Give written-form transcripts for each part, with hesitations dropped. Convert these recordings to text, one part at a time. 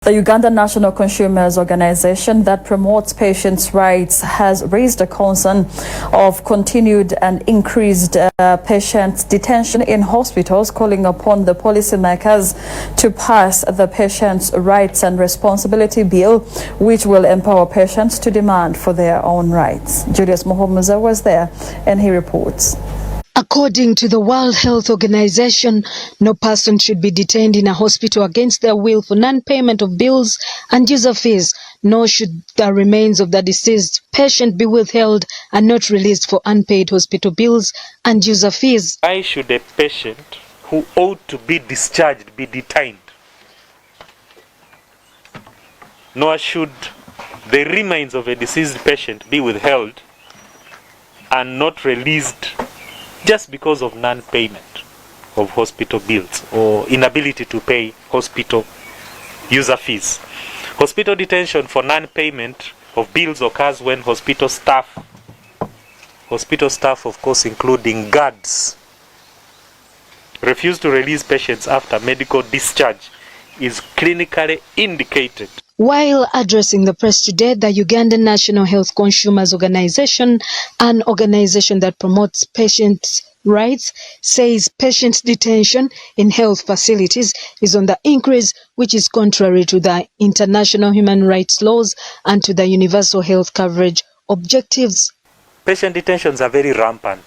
The Uganda National Consumers Organization that promotes patients' rights has raised a concern of continued and increased patient detention in hospitals, calling upon the policymakers to pass the Patients' Rights and Responsibility Bill, which will empower patients to demand for their own rights. Julius Muhomuza was there and he reports. According to the World Health Organization, no person should be detained in a hospital against their will for non-payment of bills and user fees, nor should the remains of the deceased patient be withheld and not released for unpaid hospital bills and user fees. Why should a patient who ought to be discharged be detained? Nor should the remains of a deceased patient be withheld and not released just because of non-payment of hospital bills or inability to pay hospital user fees. Hospital detention for non-payment of bills occurs when hospital staff of course including guards, refuse to release patients after medical discharge is clinically indicated. While addressing the press today, the Uganda National Health Consumers Organization, an organization that promotes patients' rights, says patient detention in health facilities is on the increase, which is contrary to the international human rights laws and to the universal health coverage objectives. Patient detentions are very rampant.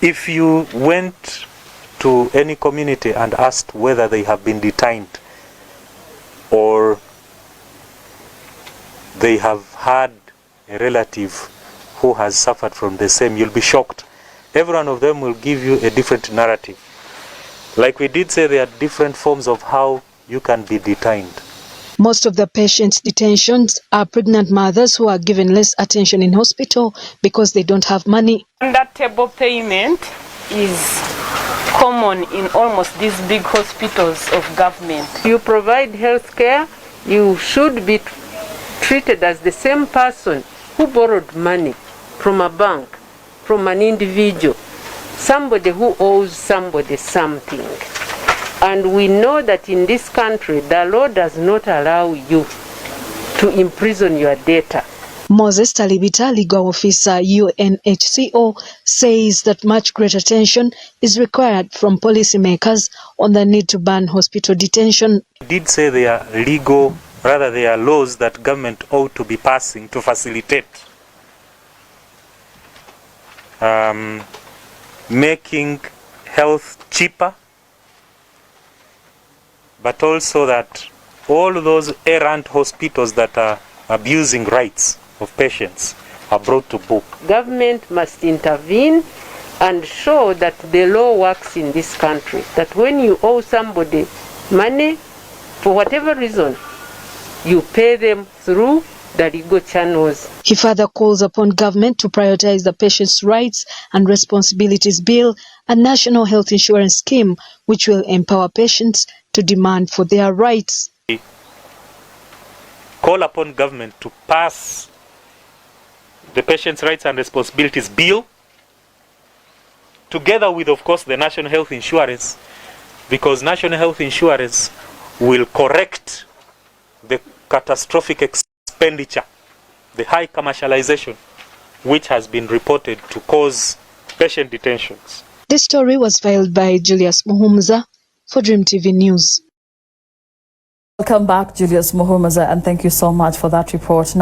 If you went to any community and asked whether they have been detained or they have had a relative who has suffered from the same, you'll be shocked. Every one of them will give you a different narrative. Like we did say, there are different forms of how you can be detained. Most of the patients' detentions are pregnant mothers who are given less attention in hospital because they don't have money. That table payment is common in almost these big hospitals of government. You provide health care, you should be treated as the same person who borrowed money from a bank, from an individual, somebody who owes somebody something. And we know that in this country, the law does not allow you to imprison your debtor. Moses Talibita, legal officer UNHCO, says that much greater attention is required from policymakers on the need to ban hospital detention. I did say there are laws that government ought to be passing to facilitate making health cheaper, but also that all those errant hospitals that are abusing rights of patients are brought to book. Government must intervene and show that the law works in this country, that when you owe somebody money, for whatever reason, you pay them through the legal channels. He further calls upon government to prioritize the Patients' Rights and Responsibilities Bill, a national health insurance scheme which will empower patients to demand for their rights. Call upon government to pass the Patients' Rights and Responsibilities Bill, together with, of course, the National Health Insurance, because National Health Insurance will correct the catastrophic expenditure, the high commercialization, which has been reported to cause patient detentions. This story was filed by Julius Muhomuza for Dream TV News. Welcome back, Julius Muhomuza, and thank you so much for that report. Now